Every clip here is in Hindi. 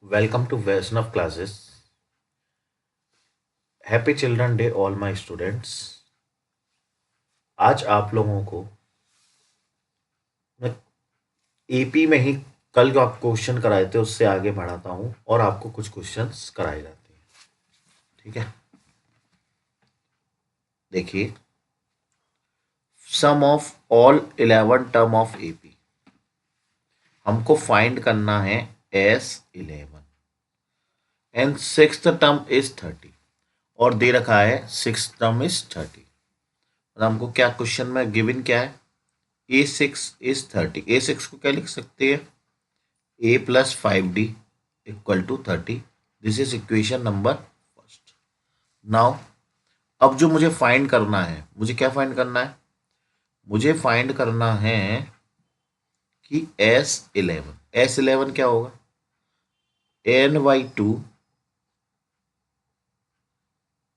Welcome to Vaishnav classes. Happy Children Day all my students. आज आप लोगों को मैं एपी में ही कल जो आप क्वेश्चन कराए थे उससे आगे बढ़ाता हूँ और आपको कुछ क्वेश्चंस कराए जाते हैं। ठीक है, देखिए, sum of all 11 term of AP हमको फाइंड करना है S11 and sixth term is 30 और दे रखा है सिक्स टर्म इज 30। हमको क्या क्वेश्चन में गिवन क्या है? A6 is 30। A6 को क्या लिख सकते हैं? A plus 5D equal to 30। This is equation number first. Now अब जो मुझे फाइंड करना है, मुझे क्या फाइंड करना है? मुझे फाइंड करना है कि S11 क्या होगा? N/2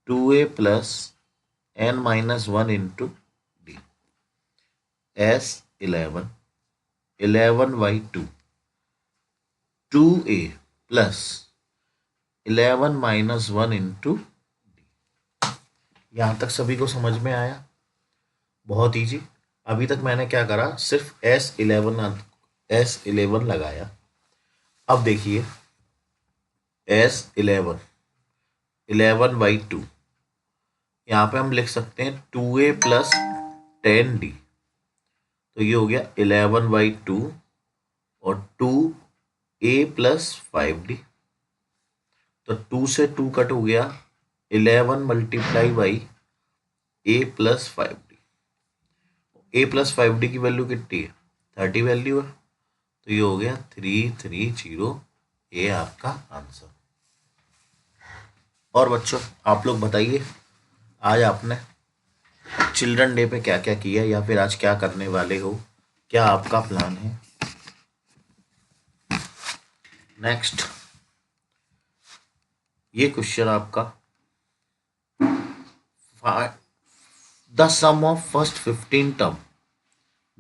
2A plus N-1 into D. S11 11/2 2A plus 11-1 into. यहाँ तक सभी को समझ में आया? बहुत इजी। अभी तक मैंने क्या करा, सिर्फ S11 लगाया। अब देखिए, S11 11/2, यहाँ पे हम लिख सकते हैं 2A प्लस 10D। तो ये हो गया 11/2 और 2A प्लस 5D। तो 2 से 2 कट हो गया, 11 multiply by A plus 5D। A plus 5D की वैल्यू कितनी है? 30 वैल्यू है। तो ये हो गया 330। ये आपका आंसर। और बच्चों, आप लोग बताइए, आज आपने चिल्ड्रन डे पे क्या क्या किया या फिर आज क्या करने वाले हो? क्या आपका प्लान है? नेक्स्ट, ये क्वेश्चन आपका, the sum of first 15 term,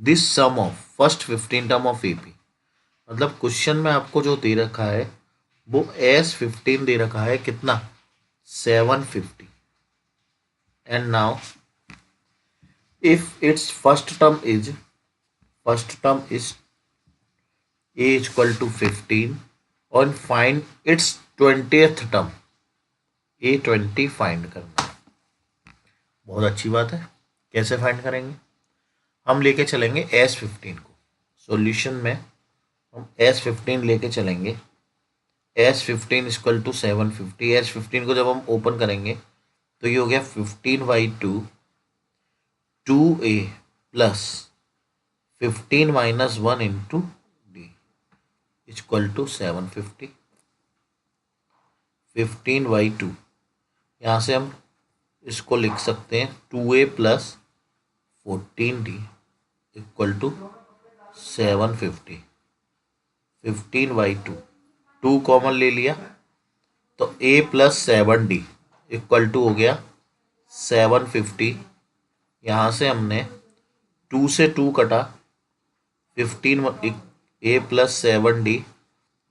this sum of first 15 term of AP. मतलब क्वेश्चन में आपको जो दे रखा है वो S15 दे रखा है, कितना? 750। And now if its first term is a equal to 15 और find its 20th term, A20 find करना है। बहुत अच्छी बात है। कैसे फाइंड करेंगे? हम लेके चलेंगे S15 को सॉल्यूशन में। हम S15 लेके चलेंगे। S15 equal to 750। S15 को जब हम ओपन करेंगे तो ये हो गया 15/2 2A plus 15-1 into D equal to 750। 15/2, यहाँ से हम इसको लिख सकते हैं 2A plus 14D equal to 750। 15/2, 2 common ले लिया तो A plus 7D equal to हो गया 750। यहाँ से हमने 2 से 2 कटा, 15 A plus 7D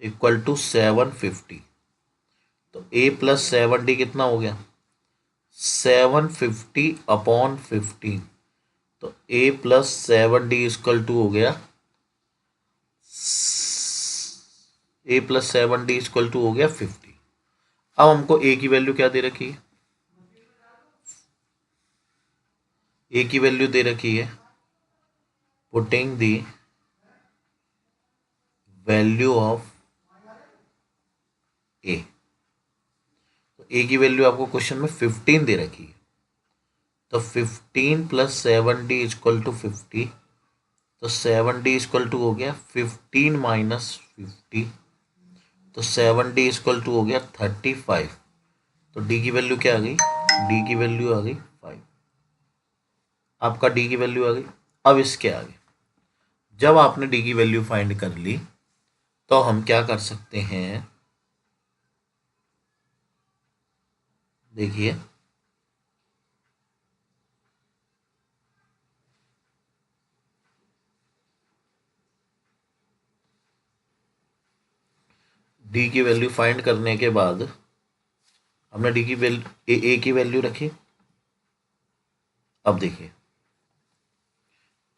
equal to 750। तो A प्लस 7D कितना हो गया? 750/15। तो A plus 7D equal to हो गया, A plus 7D equal to हो गया 50। अब हमको A की वैल्यू क्या दे रखी है? A की वैल्यू दे रखी है, putting the value of A। तो A की वैल्यू आपको क्वेश्चन में 15 दे रखी है। तो 15 प्लस 7D इक्वल टू 50। तो 7D इक्वल टू हो गया 15-50। तो 7D इक्वल टू हो गया 35। तो D की वैल्यू क्या आ गई? D की वैल्यू आ गई 5। आपका D की वैल्यू आ गई। अब इसके आगे जब आपने D की वैल्यू फाइंड कर ली तो हम क्या कर सकते हैं? देखिए, डी की वैल्यू फाइंड करने के बाद हमने डी की वैल्यू ए की वैल्यू रखी। अब देखिए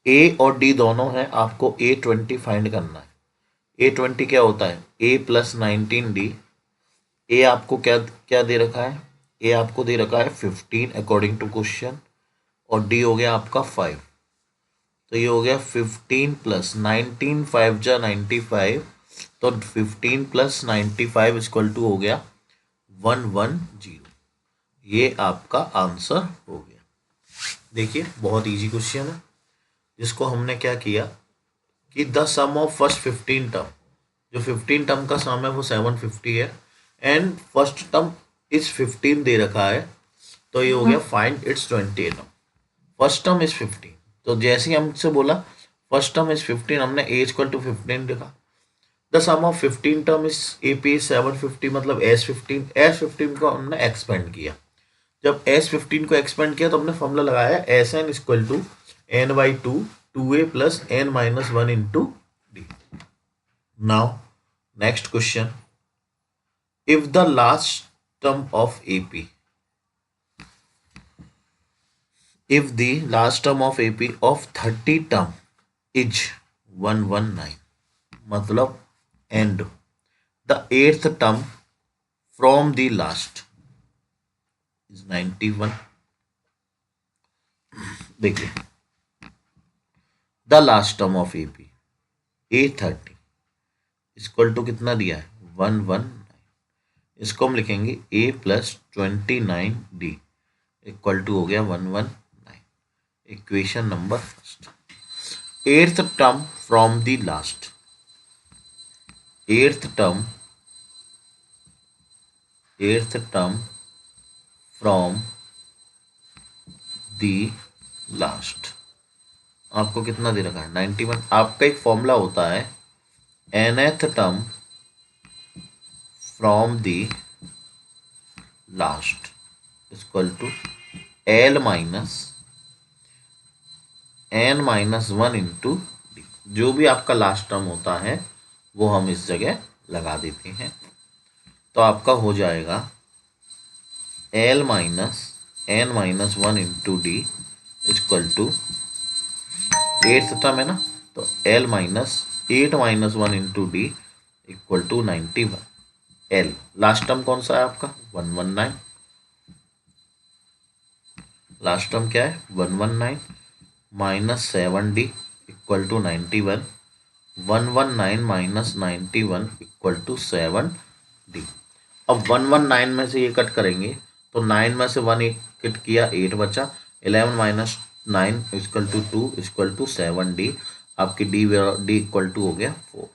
ए और डी दोनों हैं, आपको A20 फाइंड करना है। A20 क्या होता है? A+19D। ए आपको क्या क्या दे रखा है? ए आपको दे रखा है 15 अकॉर्डिंग टू क्वेश्चन, और डी हो गया आपका 5। तो ये हो गया 15 प्लस 19, 5 जा 95, तो 15 प्लस 95 इक्वल टू हो गया 110। ये आपका आंसर हो गया। देखिए बहुत इजी क्वेश्चन है, जिसको हमने क्या किया कि the sum of first 15 term, जो 15 टर्म का सम है वो 750 है, एंड फर्स्ट टर्म इज 15 दे रखा है, तो ये हो गया find its 20 term. First term is 15, तो जैसे ही हमसे बोला फर्स्ट टर्म इज 15, हमने ए इक्वल टू 15 लिखा। The sum of 15 term is A P 750, मतलब S15 को हमने एक्सपेंड किया। जब S15 को एक्सपेंड किया तो हमने फॉर्मूला लगाया SN equal to N/2 2A plus N-1 into D. Now next question, if the last term of AP, if the last term of AP of 30 term is 119, मतलब and the 8th term from the last is 91। देखिए the last term of AP A30 equal to कितना दिया है? 119। इसको हम लिखेंगे A+29D इक्वल टू हो गया 119। Equation number first. Eighth term from the last, eighth term from the last आपको कितना दे रखा है? 91। आपका एक फॉर्मूला होता है nth term from the last equal to L minus N-1 into D. जो भी आपका लास्ट टर्म होता है वो हम इस जगह लगा देते हैं, तो आपका हो जाएगा L minus N-1 into D equal to 8th term है ना, तो L minus 8-1 into D equal to 91। L last term कौन सा है आपका? 119। लास्ट टर्म क्या है? 119 minus 7D equal to 91। 119 minus 91 equal to 7D। अब 119 में से ये कट करेंगे तो 9 में से 1 कट किया, 8 बचा। 11 minus 9 equal to 2 equal to 7D। आपकी डी इक्वल टू हो गया 4।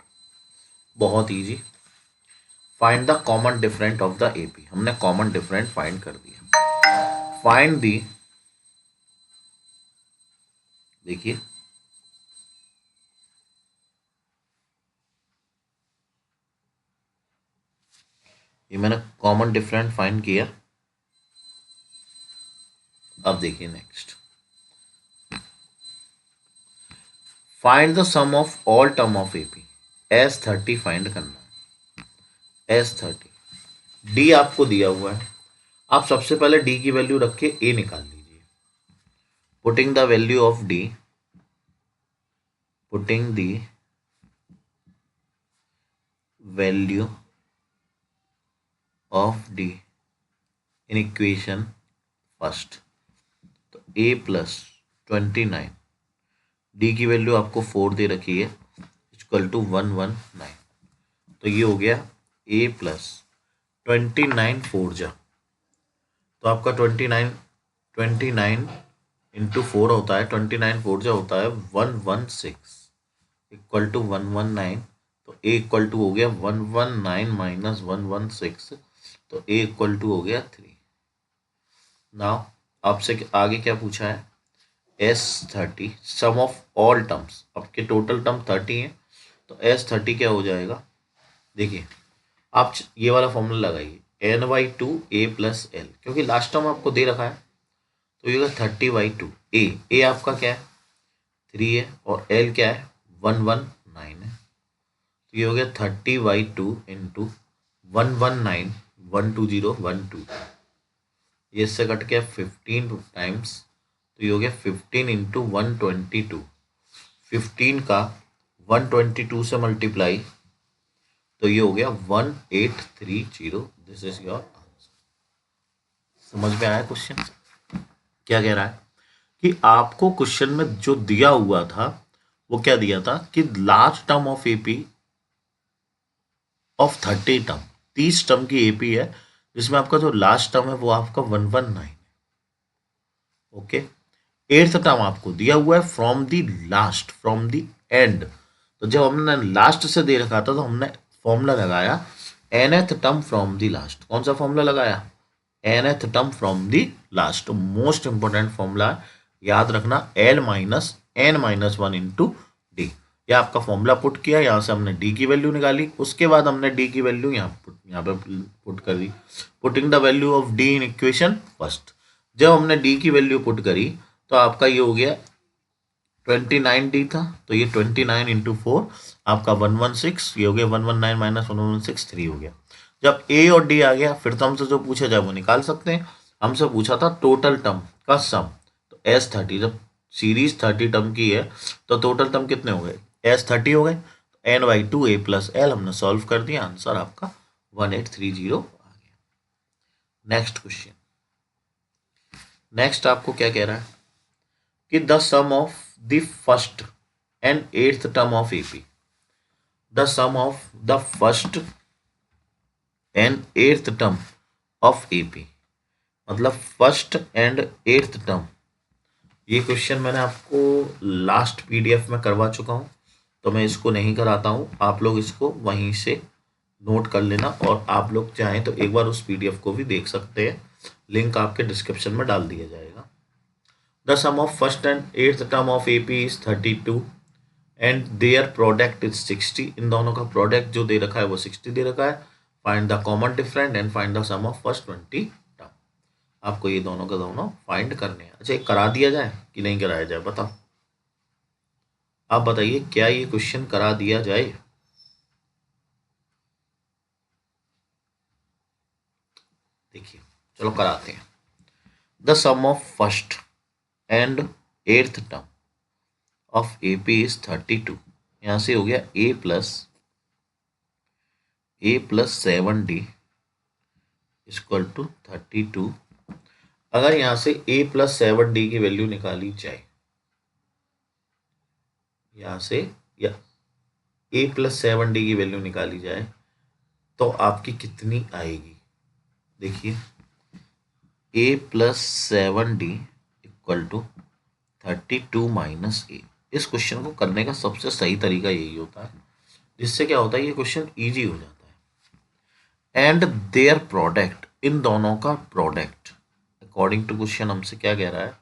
बहुत easy. Find the common different of the AP। हमने कॉमन डिफरेंट फाइंड कर दिया। फाइंड दी, देखिए ये मैंने कॉमन डिफरेंट फाइंड किया। अब देखिए next, find the sum of all term of AP। S30 find करना है। S30 D आपको दिया हुआ है, आप सबसे पहले D की वैल्यू रख के A निकाल लीजिए। Putting the value of D, putting the value of D in equation first, तो A+29, D की वैल्यू आपको 4 दे रखी है इक्वल टू 119। तो ये हो गया A+29 4 जा, तो आपका 29 इंटू 4 होता है, 29 4 जा होता है 116 इक्वल टू 119। तो A इक्वल टू हो गया 119 माइनस 116, तो A इक्वल टू हो गया 3। नाउ आपसे आगे क्या पूछा है? S30 sum of all terms. आपके टोटल टर्म 30 है, तो S30 क्या हो जाएगा? देखिए आप ये वाला फॉर्मूला लगाइए N/2 A प्लस L, क्योंकि लास्ट टर्म आपको दे रखा है, तो ये होगा 30/2। A आपका क्या है? 3 है, और L क्या है? 119 है, तो ये हो गया 30/2 इंटू 119 120 122, ये इससे कट गया 15 टाइम्स, तो ये हो गया 15 इंटू 122। 15 का 122 से मल्टीप्लाई, तो ये हो गया 1830। This is your answer. समझ में आया क्वेश्चन? क्या कह रहा है कि आपको क्वेश्चन में जो दिया हुआ था वो क्या दिया था कि last term of AP of 30 term, 30 term की एपी है जिसमें आपका जो लास्ट टर्म है वो आपका 119। ओके, एट्थ टर्म आपको दिया हुआ है from the last, from the end. तो जब हमने लास्ट से दे रखा था तो हमने फॉर्मूला लगाया nth term from the last. कौन सा फॉर्मूला लगाया? nth term from the last. Most important formula याद रखना, l minus N minus one into D. यह आपका फॉर्मूला पुट किया, यहाँ से हमने d की वैल्यू निकाली, उसके बाद हमने d की वैल्यू यहाँ पे पुट कर दी। Putting the value of d in equation first. जब हमने d की वैल्यू पुट करी तो आपका ये हो गया 29d था, तो ये 29 इंटू 4 आपका 116, ये हो गया 119 माइनस 116 3 हो गया। जब a और d आ गया फिर तो हमसे जो पूछा जाए वो निकाल सकते हैं। हमसे पूछा था टोटल टर्म का सम, तो S30, जब सीरीज 30 टर्म की है तो टोटल टर्म कितने हो गए? S30 हो गए। तो n/2 a प्लस l हमने सॉल्व कर दिया, आंसर आपका 1830 आ गया। Next question. नेक्स्ट आपको क्या कह रहा है कि the sum of the first and eighth term of AP, the sum of the first and eighth term of AP, मतलब फर्स्ट एंड एट्थ टर्म। ये क्वेश्चन मैंने आपको लास्ट पीडीएफ में करवा चुका हूँ, तो मैं इसको नहीं कराता हूँ, आप लोग इसको वहीं से नोट कर लेना, और आप लोग चाहें तो एक बार उस पीडीएफ को भी देख सकते हैं, लिंक आपके डिस्क्रिप्शन में डाल दिया जाएगा। The sum of first and eighth term of AP is 32 and their product is 60। इन दोनों का प्रोडक्ट जो दे रखा है वो 60 दे रखा है। Find the common different and find the sum of first 20 term. आपको ये दोनों का दोनों फाइंड करने हैं। अच्छा, एक करा दिया जाए कि नहीं कराया जाए, बताओ। आप बताइए, क्या ये क्वेश्चन करा दिया जाए? देखिए, चलो कराते हैं। The sum of first and eighth term of AP is 32। यहां से हो गया a plus 7d equal to 32। अगर यहां से a प्लस 7d की वैल्यू निकाली जाए, यहां से या a प्लस 7d की वैल्यू निकाली जाए तो आपकी कितनी आएगी? देखिए, a plus 7d equal to 32 minus a। इस क्वेश्चन को करने का सबसे सही तरीका यही होता है, जिससे क्या होता है ये क्वेश्चन इजी हो जाता है। एंड देयर प्रोडक्ट, इन दोनों का प्रोडक्ट, अकॉर्डिंग टू क्वेश्चन हमसे क्या कह रहा है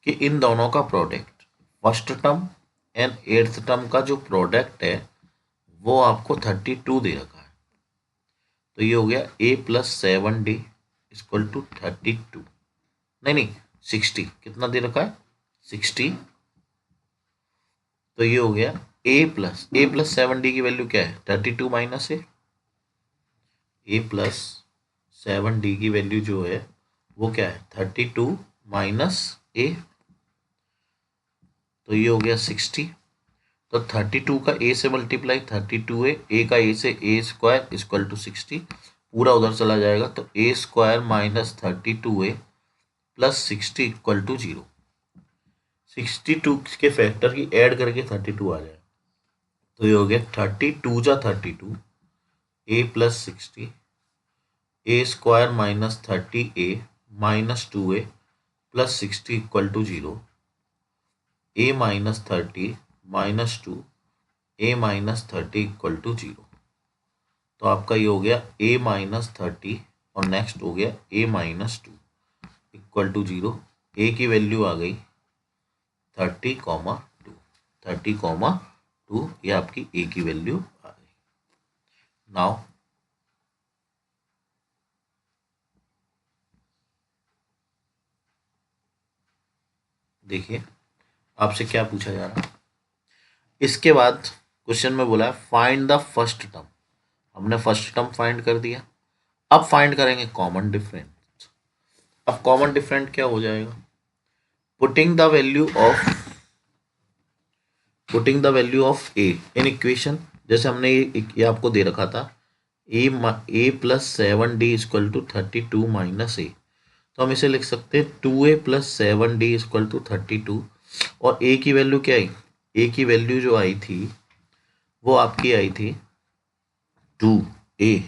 कि इन दोनों का product, first term and eighth term का जो प्रोडक्ट है वो आपको 32 दे रखा है। तो ये हो गया a plus 7d equal to 32, नहीं 60, कितना दे रखा है? 60। तो ये हो गया a प्लस 7d की वैल्यू क्या है? 32 माइनस a प्लस 7d की वैल्यू जो है वो क्या है? 32 माइनस a, तो ये हो गया 60। तो 32 का a से मल्टीप्लाई 32 है, a का a से a स्क्वायर इक्वल टू 60, पूरा उधर चला जाएगा, तो a स्क्वायर माइनस 32 है प्लस 60 इक्वल टू 0। 62 के फैक्टर की ऐड करके 32 आ जाए, तो ये हो गया 32 जा 32 a plus 60, a square minus 30a minus 2a plus 60 equal to 0, a minus 30 minus 2 a minus 30 equal to 0। तो आपका ये हो गया a माइनस 30 और नेक्स्ट हो गया a minus 2 equal to 0। a की वैल्यू आ गई 30,2, 30,2, ये आपकी a की वैल्यू आ गई। नाउ देखिए, आपसे क्या पूछा जा रहा है। इसके बाद क्वेश्चन में बोला है फाइंड द फर्स्ट टर्म। हमने फर्स्ट टर्म फाइंड कर दिया। अब फाइंड करेंगे कॉमन डिफरेंस। अब कॉमन डिफरेंट क्या हो जाएगा, putting the value of a in equation. जैसे हमने ये आपको दे रखा था a plus 7d equal to 32 minus a, तो हम इसे लिख सकते हैं 2a plus 7d equal to 32। और ए की वैल्यू क्या आई, ए की वैल्यू जो आई थी वो आपकी आई थी 2a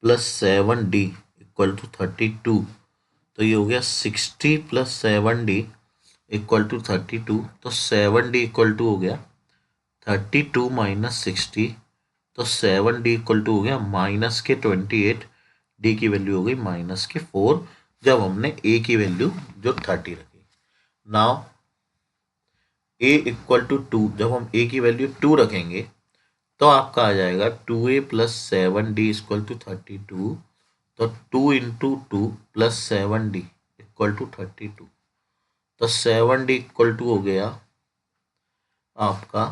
plus 7d equal to 32। तो ये हो गया 60 प्लस 7d इक्वल टू 32। तो 7d इक्वल टू हो गया 32 माइनस 60। तो 7d इक्वल टू हो गया माइनस के 28, डी की वैल्यू हो गई माइनस के 4 जब हमने ए की वैल्यू जो 30 रखी। नाउ ए इक्वल टू 2, जब हम ए की वैल्यू 2 रखेंगे तो आपका आ जाएगा 2a plus 7d equal to 32। तो 2 into 2 plus 7d equal to 32। तो 7d इक्वल टू हो गया आपका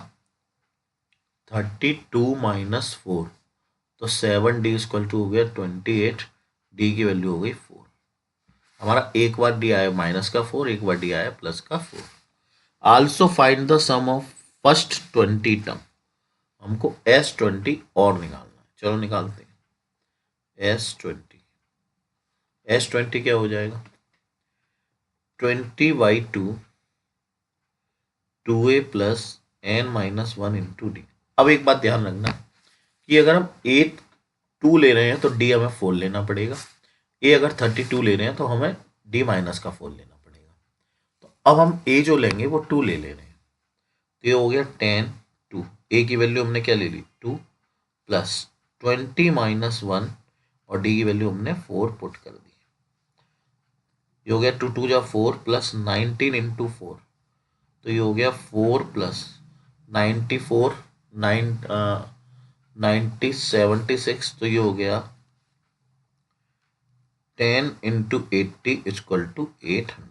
32 माइनस 4। तो 7d इक्वल टू हो गया 28, डी की वैल्यू हो गई 4। हमारा एक बार डी आया माइनस का 4, एक बार डी आया प्लस का 4। Also find the sum of first 20 term. हमको S20 और निकालना है, चलो निकालते हैं। S20 क्या हो जाएगा 20/2 2a plus n minus 1 into D. अब एक बात ध्यान रखना कि अगर हम a 2 ले रहे हैं तो d हमें 4 लेना पड़ेगा, a अगर 32 ले रहे हैं तो हमें d माइनस का 4 लेना पड़ेगा। तो अब हम a जो लेंगे वो 2 ले रहे हैं, तो ये हो गया 10 2, a की वैल्यू हमने क्या ले ली 2 प्लस 20 माइनस 1 और डी की वैल्यू हमने 4 पुट कर दी। ये हो गया 2 2 जा 4 प्लस 19 इंटू 4। तो ये हो गया 4 प्लस 94 90 76। तो ये हो गया 10 into 80 equal to 800।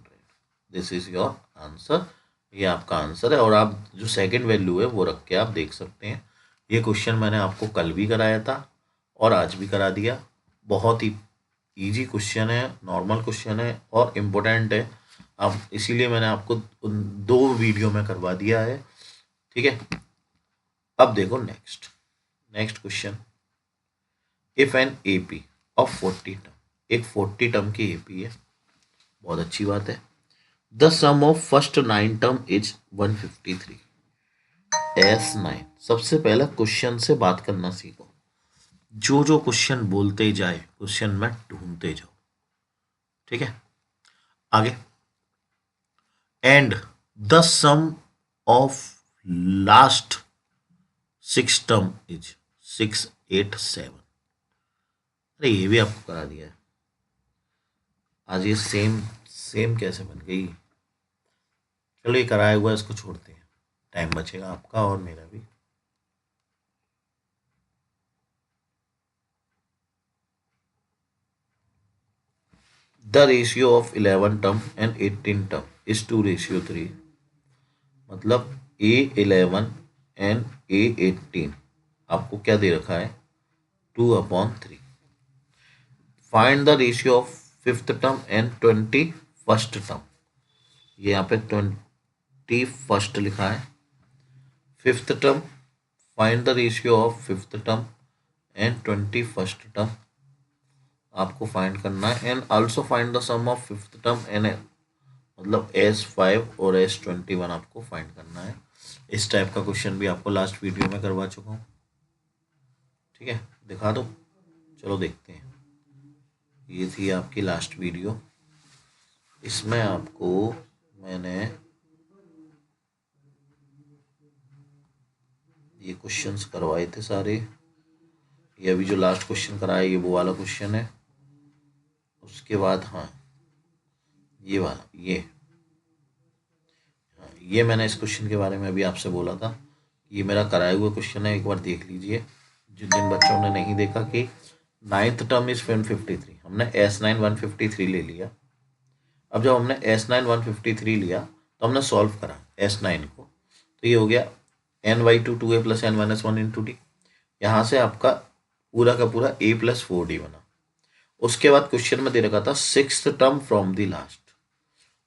This is your answer, ये आपका आंसर है। और आप जो सेकंड वैल्यू है वो रख के आप देख सकते हैं। ये क्वेश्चन मैंने आपको कल भी कराया था और आज भी करा दिया। बहुत ही इजी क्वेश्चन है, नॉर्मल क्वेश्चन है और इम्पोर्टेंट है। अब इसीलिए मैंने आपको उन 2 वीडियो में करवा दिया है, ठीक है। अब देखो next question. If an AP of 40 term, एक 40 टर्म की एपी है, बहुत अच्छी बात है। The sum of first 9 term is 153। S9। सबसे पहला क्वेश्चन से बात करना सीखो, जो जो क्वेश्चन बोलते जाए क्वेश्चन में ढूंढते जाओ, ठीक है। आगे, and the sum of last 6 term is 687। अरे ये भी आपको करा दिया है आज। ये सेम कैसे बन गई, चलो ये कराया हुआ इसको छोड़ते हैं, टाइम बचेगा आपका और मेरा भी। The ratio of 11 term and 18 term is 2:3। मतलब A11 एंड A18 आपको क्या दे रखा है 2/3। Find the ratio of 5th term and 21st term. ये यहाँ पे 21st लिखा है। 5th term, find the ratio of 5th term and 21st term आपको फाइंड करना है। And also find the sum of 5th term and मतलब S5 और S21 आपको फाइंड करना है। इस टाइप का क्वेश्चन भी आपको लास्ट वीडियो में करवा चुका हूँ, ठीक है। दिखा दो, चलो देखते हैं। ये थी आपकी लास्ट वीडियो, इसमें आपको मैंने ये क्वेश्चंस करवाए थे सारे। ये अभी जो लास्ट क्वेश्चन कराया ये वो वाला क्वेश्चन है। उसके बाद हाँ ये वाला, ये मैंने इस क्वेश्चन के बारे में अभी आपसे बोला था, ये मेरा कराया हुआ क्वेश्चन है, एक बार देख लीजिए जिन बच्चों ने नहीं देखा। कि 9th टर्म इज 153, हमने S9 153 ले लिया। अब जब हमने S9 153 लिया तो हमने सॉल्व करा S9 को, तो ये हो गया n/2 2a plus n - 1 into D. यहाँ से आपका पूरा का पूरा a+4d बना। उसके बाद क्वेश्चन में दे रखा था sixth term from the last,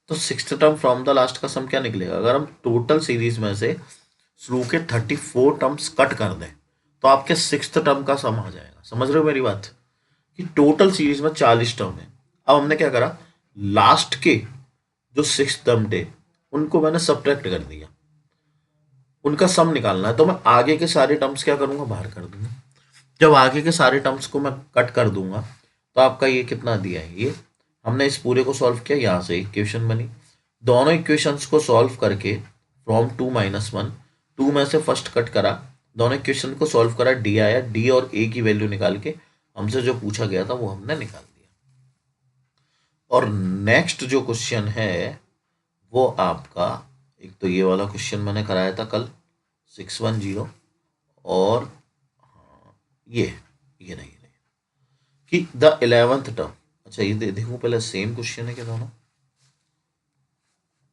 तो sixth term from the last का सम क्या निकलेगा? अगर हम टोटल सीरीज में से शुरू के 34 टर्म्स कट कर दें तो आपके सिक्स्थ टर्म का सम आ जाएगा। समझ रहे हो मेरी बात? कि टोटल सीरीज में 40 टर्म है। अब हमने क्या करा, लास्ट के जो सिक्स टर्म थे उनको मैंने सब्ट्रैक्ट कर दिया, उनका सम निकालना है। तो मैं आगे के सारे टर्म्स क्या करूंगा, बाहर कर दूंगा। जब आगे के सारे टर्म्स को मैं कट कर दूंगा तो आपका ये कितना दिया है, ये हमने इस पूरे को सॉल्व किया, यहाँ से इक्वेशन बनी। दोनों इक्वेशंस को सॉल्व करके फ्रॉम 2 - 1, 2 में से फर्स्ट कट करा, दोनों इक्वेशन को सॉल्व करा, डी आया, डी और ए की वैल्यू निकाल के हमसे जो पूछा गया था वो हमने निकाल दिया। और नेक्स्ट जो क्वेश्चन है वो आपका, एक तो ये वाला क्वेश्चन मैंने कराया था कल 610, और ये नहीं कि द 11th टर्म। अच्छा ये देखो पहले, सेम क्वेश्चन है क्या दोनों?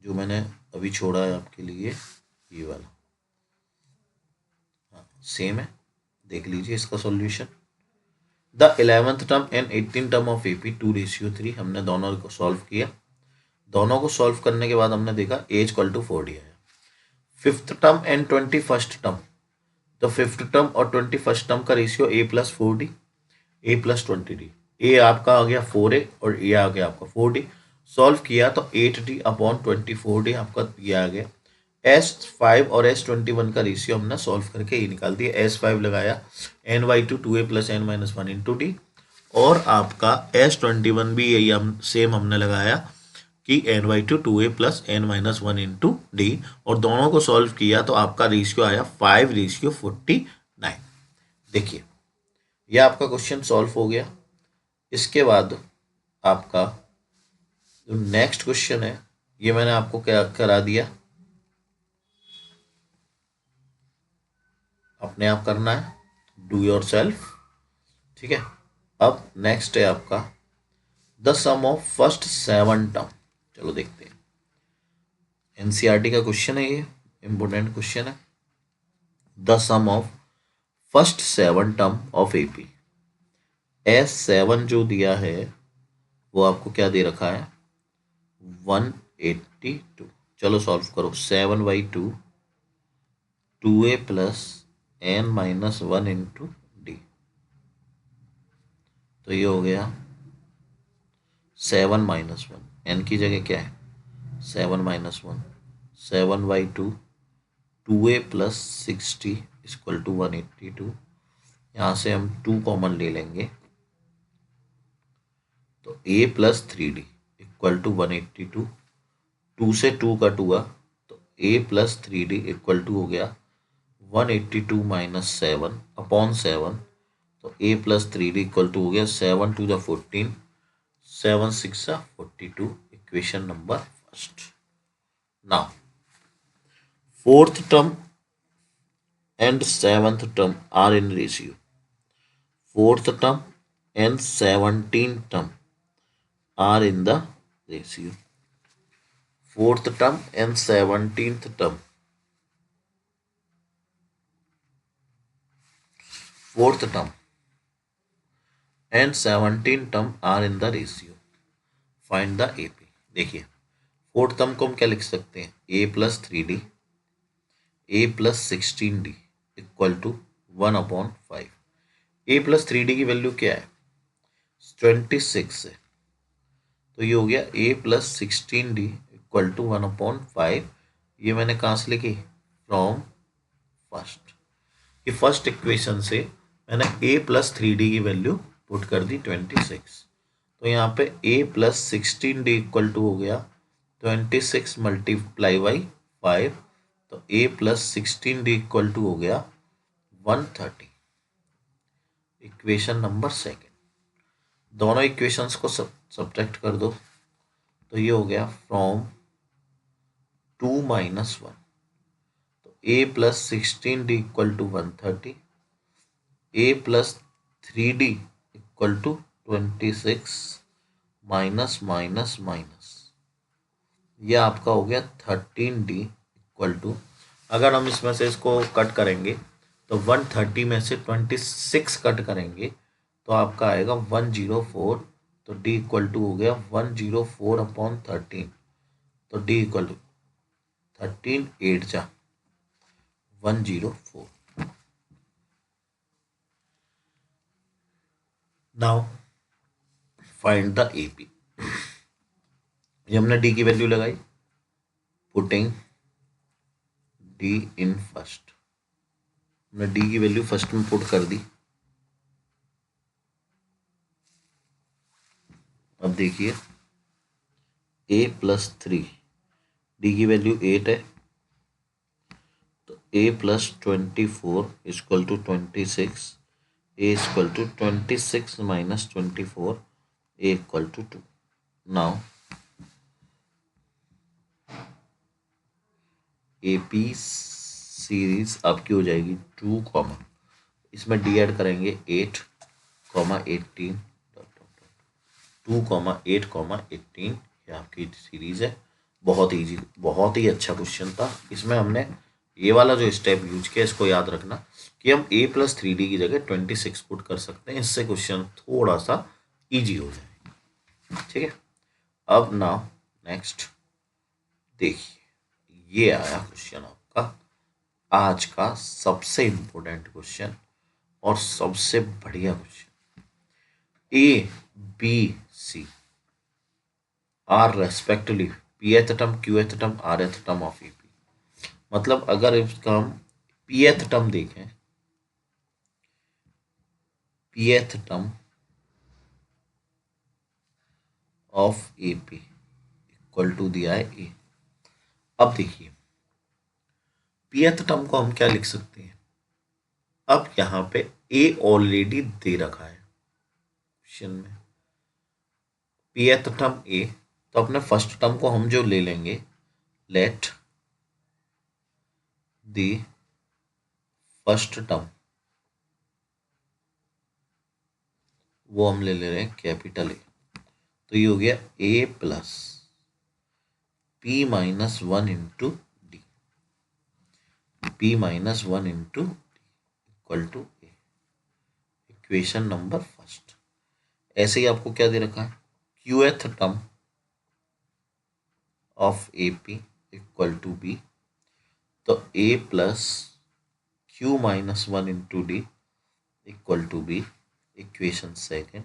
जो मैंने अभी छोड़ा है आपके लिए ये वाला, हाँ सेम है, देख लीजिए इसका solution. The 11th term and 18th term of AP 2:3, हमने दोनों को सॉल्व किया। दोनों को सॉल्व करने के बाद हमने देखा a=4d आया। Fifth term and 21st term, तो फिफ्थ टर्म और 21st टर्म का रेशियो a+4d, a+20d। ए आपका आ गया 4a और ए आ गया आपका 4d। सॉल्व किया तो 8d/24d आपका ये आ गया। S5 और S21 का रेशियो हमने सॉल्व करके ये निकाल दिया। S5 लगाया n/2 2a + n - 1 × d, और आपका S21 भी यही हम सेम हमने लगाया कि n/2 2a + n - 1 × d, और दोनों को सॉल्व किया तो आपका रेशियो आया 5:49। देखिए ये आपका क्वेश्चन सॉल्व हो गया। इसके बाद आपका जो नेक्स्ट क्वेश्चन है ये मैंने आपको क्या करा दिया, अपने आप करना है, डू योर सेल्फ। ठीक है, अब नेक्स्ट है आपका the sum of first 7 term. चलो देखते हैं, एनसीईआरटी का क्वेश्चन है, ये इंपोर्टेंट क्वेश्चन है। The sum of first 7 term of AP. S7 जो दिया है वो आपको क्या दे रखा है, 182। चलो सॉल्व करो, 7/2 2a + n - 1 × d, तो ये हो गया 7 - 1, n की जगह क्या है 7 - 1, 7/2 2a + 60 = 182। यहाँ से हम 2 कॉमन ले लेंगे तो a + 3d = 182। 2 से 2 कट हुआ तो a + 3d = हो गया 182 - 7/7, तो a + 3d = हो गया 7 × 2 = 14, 7 × 6 = 42। Equation number first. Now fourth term and 7th term are in ratio. Fourth term and 17th term are in the ratio. Fourth term and 17th term. Fourth term and 17th term are in the ratio. Find the AP. देखिए फोर्थ टर्म को हम क्या लिख सकते हैं, a + 3d a + 16d = 1/5। a + 3d की वैल्यू क्या है 26 है, तो ये हो गया a + 16d = 1/5। ये मैंने कहाँ से लिखी, फ्रॉम फर्स्ट। ये फर्स्ट इक्वेशन से मैंने a + 3d की वैल्यू पुट कर दी 26। तो यहाँ पे a + 16d = हो गया 26 × 5, तो a + 16d = हो गया 130। इक्वेशन नंबर सेकेंड, दोनों इक्वेशंस को सब्ट्रैक्ट कर दो तो ये हो गया फ्रॉम 2 - 1, तो a + 16d = 130, a + 3d = 26 minus, ये आपका हो गया 13d = अगर हम इसमें से इसको कट करेंगे तो 130 में से 26 कट करेंगे तो आपका आएगा 104। तो डी इक्वल टू हो गया 104/13। तो डी इक्वल टू 13 8 जा 104। Now find the AP. ये हमने डी की वैल्यू लगाई, पुटिंग डी इन फर्स्ट। हमने डी की वैल्यू फर्स्ट में पुट कर दी। अब देखिए a+3, डी की वैल्यू 8 है, तो a+24 equal to 26, a equal to 26 minus 24, a equal to 2। Now AP series आपकी हो जाएगी 2, इसमें डी ऐड करेंगे 8, 18, 2, 8, 18। ये आपकी सीरीज है। बहुत ईजी, बहुत ही अच्छा क्वेश्चन था। इसमें हमने ये वाला जो स्टेप यूज किया इसको याद रखना कि हम a+3d की जगह 26 पुट कर सकते हैं। इससे क्वेश्चन थोड़ा सा इजी हो जाएगा। ठीक है, अब नाउ नेक्स्ट देखिए, ये आया क्वेश्चन आपका आज का सबसे इंपॉर्टेंट क्वेश्चन और सबसे बढ़िया question. A B C are respectively pth term, qth term, rth term of AP. मतलब अगर इसका हम pth टर्म देखें, pth term of AP equal to दिया है ए। अब देखिए pth टर्म को हम क्या लिख सकते हैं। अब यहाँ पे ए ऑलरेडी दे रखा है क्वेश्चन में, pth टर्म ए, तो अपने फर्स्ट टर्म को हम जो ले लेंगे, लेट दी फर्स्ट टर्म, वो हम ले ले रहे हैं कैपिटल ए। तो ये हो गया a plus p-1 into d, p-1 into equal to a, equation number first. ऐसे ही आपको क्या दे रखा है, qth term of AP equal to b, तो a plus q-1 into D equal to b, equation second.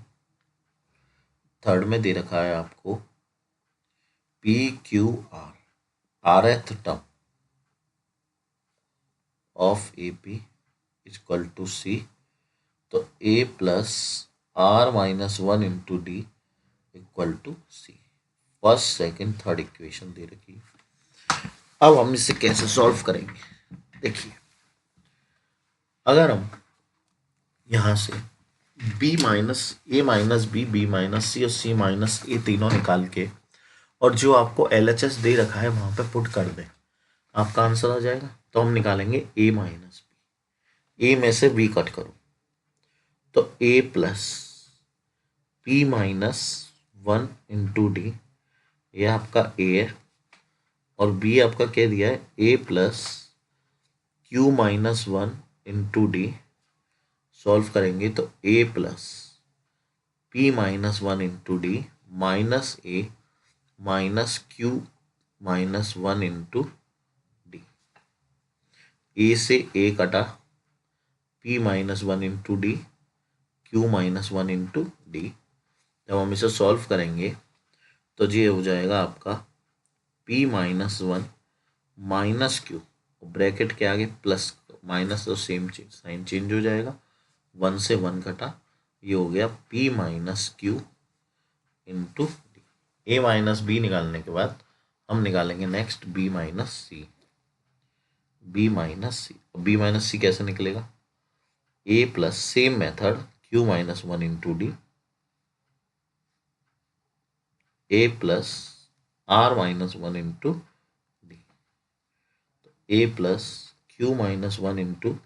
Third में दे रखा है आपको PQR, rth term of AP equal to C, तो a plus r-1 into D equal to C। First second third equation दे रखी है। अब हम इसे कैसे सॉल्व करेंगे, देखिए अगर हम यहां से b-a-b, b-c और c-a तीनों निकाल के और जो आपको LHS दे रखा है वहां पे पुट कर दें, आपका आंसर आ जाएगा। तो हम निकालेंगे a-b, a में से b कट करो तो a plus p-1 into D, ये आपका a है, और b आपका क्या दिया है, a plus q-1 into D. Solve करेंगे तो a plus p-1 into D minus a minus q-1 into D. a से a कटा, p-1 into D, q-1 into D. जब हम इसे सॉल्व करेंगे तो ये हो जाएगा आपका p-1 माइनस q, ब्रैकेट के आगे प्लस माइनस, तो सेम चीज साइन चेंज हो जाएगा, 1 से 1 कटा, ये हो गया p-q इंटू डी। a-b निकालने के बाद हम निकालेंगे नेक्स्ट b-c, b-c कैसे निकलेगा, a plus same method q-1 into D, a plus r-1 into D, a plus q-1 into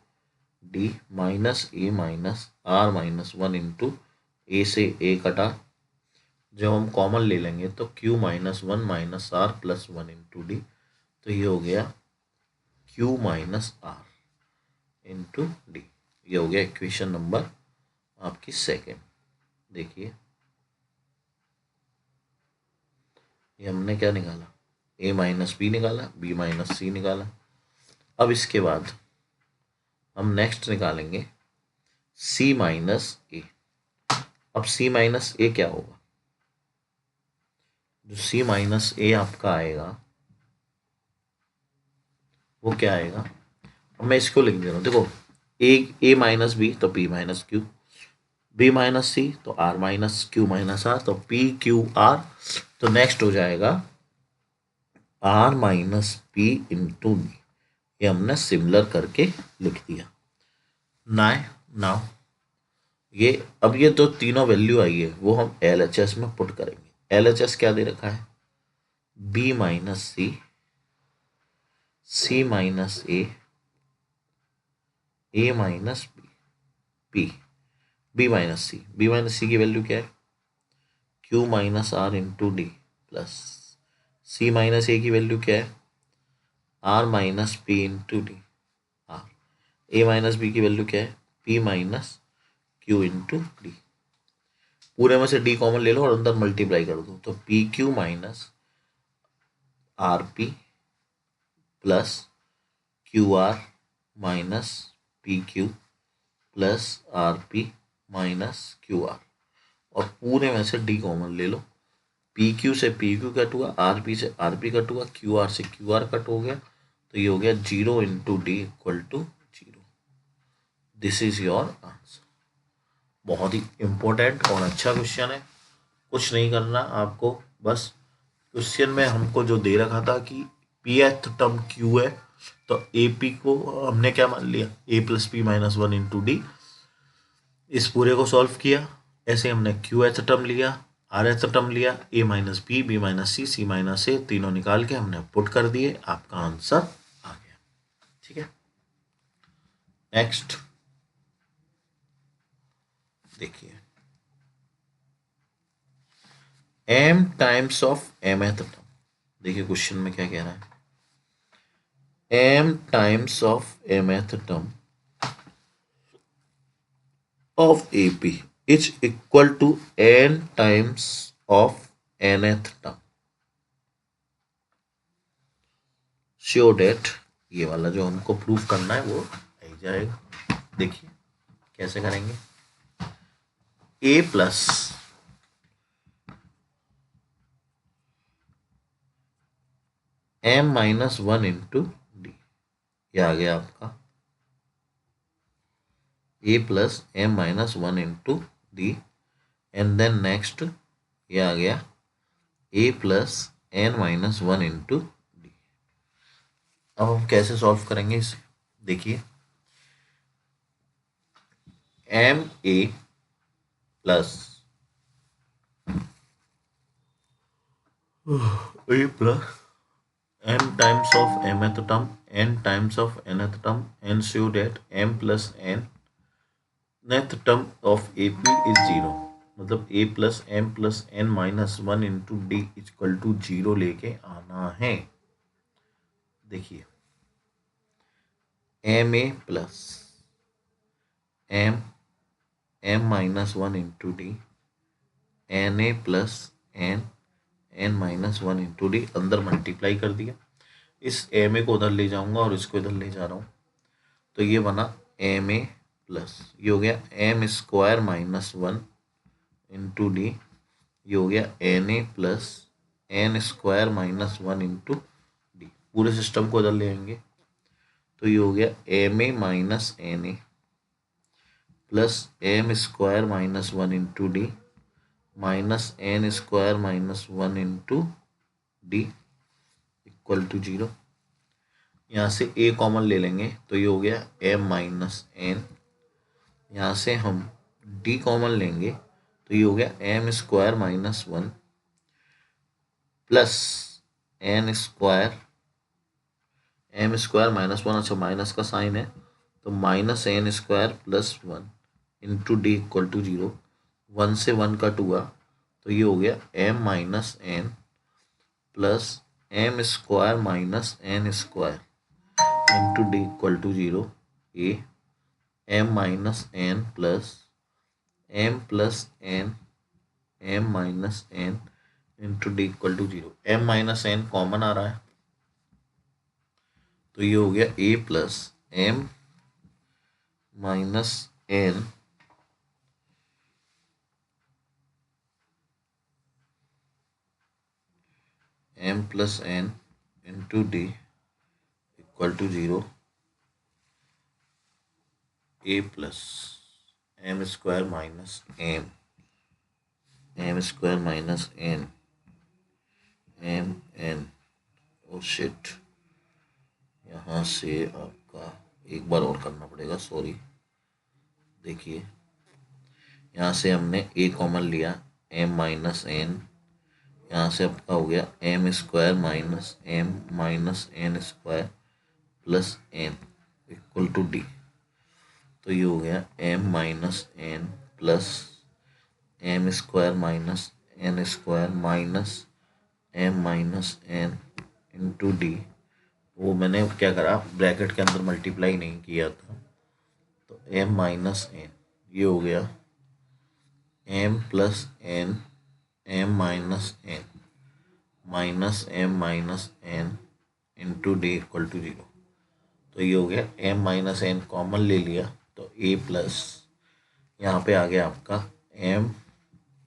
D minus a minus r-1 into a से a कटा, जब हम कॉमन ले लेंगे तो q-1 minus r plus 1 into D, तो ये हो गया q minus r into D. ये हो गया इक्वेशन नंबर आपकी सेकेंड। देखिए ये हमने क्या निकाला, a माइनस बी निकाला, b माइनस सी निकाला। अब इसके बाद हम नेक्स्ट निकालेंगे c माइनस ए। अब c माइनस ए क्या होगा, जो c माइनस ए आपका आएगा वो क्या आएगा। अब मैं इसको लिख दे रहा हूँ, देखो ए माइनस बी तो b minus q, b minus c तो r minus q minus r, तो p क्यू आर। तो नेक्स्ट हो जाएगा r minus p into D. ये हमने सिमिलर करके लिख दिया। नाउ ये अब ये जो तीनों वैल्यू आई है वो हम LHS में पुट करेंगे। LHS क्या दे रखा है, b minus c, c minus a minus b, b minus c. B minus c की वैल्यू क्या है, q minus r into d, plus c minus a की वैल्यू क्या है, r minus p into d, r. A minus b की वैल्यू क्या है, p minus q into D. पूरे में से डी कॉमन ले लो और अंदर मल्टीप्लाई कर दो, तो P Q minus R P plus Q R minus P Q plus R P minus Q R. और पूरे में से डी कॉमन ले लो, पी क्यू से पी क्यू कट हुआ, आर पी से आर पी कट हुआ, क्यू आर से क्यू आर कट हो गया, तो ये हो गया 0 into D equal to 0। This is your answer. बहुत ही इंपॉर्टेंट और अच्छा क्वेश्चन है। कुछ नहीं करना आपको, बस क्वेश्चन में हमको जो दे रखा था कि pth टर्म q है, तो AP को हमने क्या मान लिया, a plus p minus one into d. इस पूरे को सॉल्व किया, ऐसे हमने qth टर्म लिया, rth टर्म लिया, a minus b minus c minus a, तीनों निकाल के हमने पुट कर दिए, आपका आंसर आ गया। ठीक है, नेक्स्ट देखिए m times of mth term. देखिए क्वेश्चन में क्या कह रहा है, m times of mth term of AP is equal to n times of nth term. Show that ये वाला जो हमको प्रूफ करना है वो आ जाएगा। देखिए कैसे करेंगे, a plus m minus one into D, ये आ गया आपका a plus m minus one into D, and then next ये आ गया a plus n minus one into D. अब हम कैसे सॉल्व करेंगे इसे, देखिए M A plus A plus m times of mth term, n times of nth term, and show that m plus n nth term of AP is 0। मतलब a plus m plus n minus one into D equal to 0 लेके आना है। देखिए M A plus m minus one into D, N A plus n minus one into D, अंदर मल्टीप्लाई कर दिया, इस एम ए को उधर ले जाऊंगा और इसको इधर ले जा रहा हूँ, तो ये बना एम ए प्लस ये हो गया M square minus one into D, ये हो गया N A plus N square minus one into D. पूरे सिस्टम को इधर ले आएंगे, तो ये हो गया M A minus N A plus M square minus one into D minus N square minus one into D equal to 0। यहाँ से a कॉमन ले लेंगे, तो ये हो गया m माइनस एन। यहाँ से हम d कॉमन लेंगे, तो ये हो गया m square minus one plus N square, m square minus one, अच्छा माइनस का साइन है, तो minus N square plus one into D equal to 0। One से वन कट हुआ, तो ये हो गया m minus N plus M square minus N square into D equal to 0 A M minus N plus M plus N M minus N into D equal to 0। M minus n common आ रहा है तो ये हो गया a plus m minus n m plus n into D equal to 0 a plus M square minus m square minus n m n oh shit, यहाँ से आपका एक बार और करना पड़ेगा, सॉरी। देखिए यहाँ से हमने ए कॉमन लिया, एम माइनस एन, यहाँ से आपका हो गया M square minus N square plus N equal to D. तो ये हो गया M minus N plus M square minus N square minus M minus N into D. वो मैंने क्या करा, ब्रैकेट के अंदर मल्टीप्लाई नहीं किया था, तो एम माइनस एन ये हो गया M plus N M minus N into D equal to 0। तो ये हो गया एम माइनस एन कॉमन ले लिया तो ए प्लस यहाँ पे आ गया आपका एम,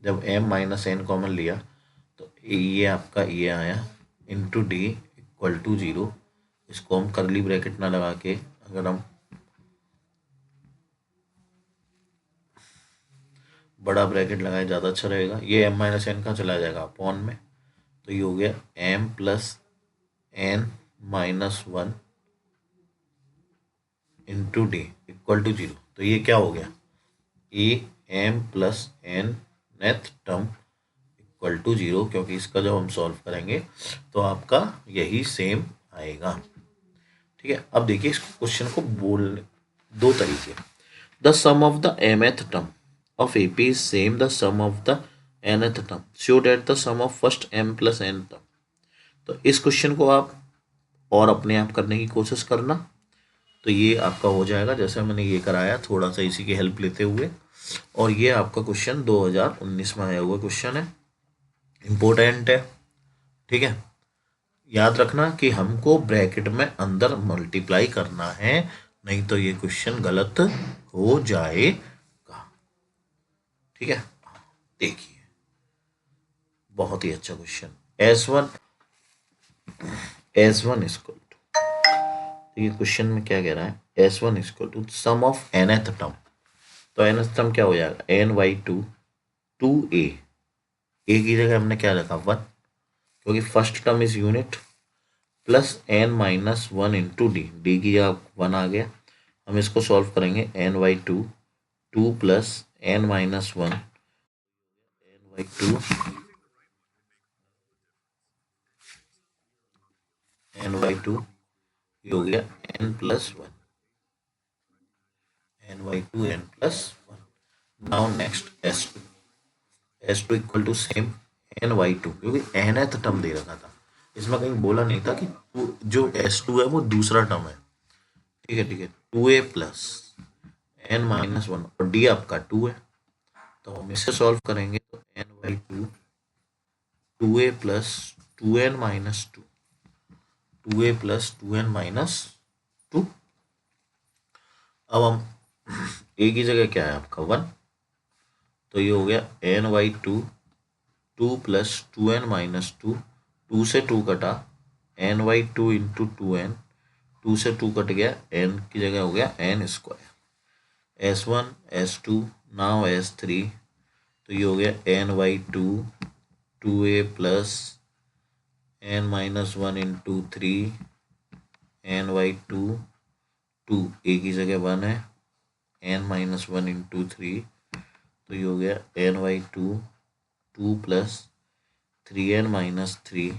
जब एम माइनस एन कॉमन लिया तो ये आपका ये आया इंटू डी इक्वल टू 0। इसको हम करली ब्रैकेट ना लगा के, अगर हम बड़ा ब्रैकेट लगाए ज़्यादा अच्छा रहेगा। ये एम माइनस एन का चला जाएगा अपॉन में, तो ये हो गया M plus n minus 1 into D equal to 0। तो ये क्या हो गया, a m plus n nth term equal to 0, क्योंकि इसका जब हम सॉल्व करेंगे तो आपका यही सेम आएगा। ठीक है, अब देखिए इस क्वेश्चन को बोल दो तरीके। The sum of the mth term of AP is same the sum of the nth term. Show that the sum of first m plus n term. तो इस क्वेश्चन को आप और अपने आप करने की कोशिश करना, तो ये आपका हो जाएगा जैसे मैंने ये कराया, थोड़ा सा इसी की हेल्प लेते हुए। और ये आपका क्वेश्चन 2019 में आया हुआ क्वेश्चन है, इम्पोर्टेंट है। ठीक है, याद रखना कि हमको ब्रैकेट में अंदर मल्टीप्लाई करना है, नहीं तो ये क्वेश्चन गलत हो जाएगा। ठीक है, देखिए बहुत ही अच्छा क्वेश्चन। S1 इक्वल टू, तो ये क्वेश्चन में क्या कह रहा है, S1 equal to sum of nth term. तो nth टर्म क्या हो जाएगा, n/2 2a, a की जगह हमने क्या रखा 1, क्योंकि first term is unit, plus n-1 into D, D की जगह 1 आ गया। हम इसको सॉल्व करेंगे, n/2 2 plus n-1 n/2 n/2 ये हो गया n plus 1 n/2 n plus 1। Now next S2 equal to same n/2, क्योंकि nth टर्म दे रखा था, इसमें कहीं बोला नहीं था कि जो S2 है वो दूसरा टर्म है। ठीक है, ठीक है, 2a प्लस n-1 और d आपका 2 है, तो हम इसे सॉल्व करेंगे तो n/2 2a plus 2n-2 2a plus 2n-2। अब हम a की जगह क्या है आपका 1, तो ये हो गया n/2 2 प्लस 2n-2, 2 से 2 कटा n/2 इंटू 2n, 2 से 2 कट गया, n की जगह हो गया n square. S1 S2 now S3, तो ये हो गया n/2 2a plus n-1 into 3 n/2 2, a की जगह 1 है, n-1 इंटू 3, तो ये हो गया n/2 2 प्लस 3n-3,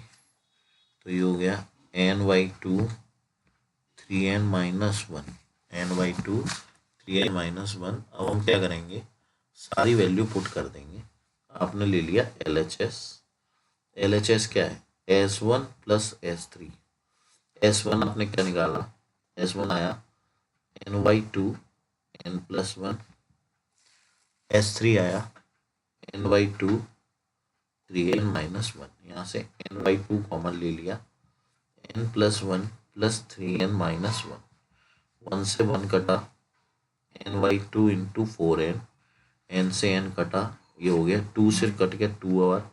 तो ये हो गया n/2 3n-1 n/2 3n-1। अब हम क्या करेंगे, सारी वैल्यू पुट कर देंगे। आपने ले लिया LHS, LHS क्या है S1 प्लस S3। S1 आपने क्या निकाला, S1 आया n/2 n+1, S3 आया n/2 3n-1, यहाँ से n/2 कॉमन ले लिया, n+1 + 3n-1, 1 से 1 कटा, n/2 × 4n, n से n कटा, ये हो गया 2 से कट गया 2 और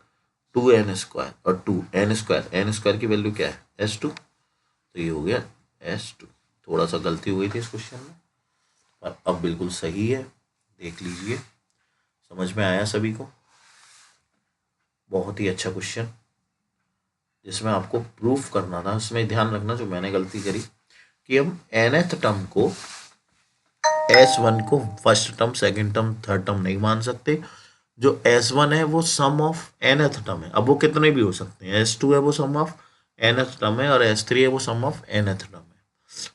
2n² और 2 n² की वैल्यू क्या है S2, तो ये हो गया S2। थोड़ा सा गलती हुई थी इस क्वेश्चन में, पर अब बिल्कुल सही है, देख लीजिए। समझ में आया सभी को? बहुत ही अच्छा क्वेश्चन, जिसमें आपको प्रूफ करना था। उसमें ध्यान रखना जो मैंने गलती करी कि हम nth टर्म को S1 को first term, second term, third term नहीं मान सकते। जो S1 है वो सम ऑफ nth टर्म है। अब वो कितने भी हो सकते हैं, S2 है वो सम ऑफ nth टर्म है, और S3 है वो सम ऑफ nth टर्म है,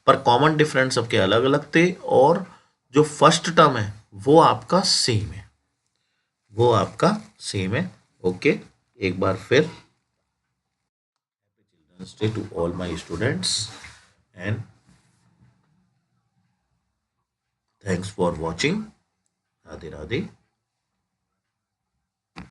पर कॉमन डिफरेंस सबके अलग अलग थे, और जो फर्स्ट टर्म है वो आपका सेम है, वो आपका सेम है। ओके, एक बार फिर Children's Day to all my students, and thanks for watching. Radhe Radhe.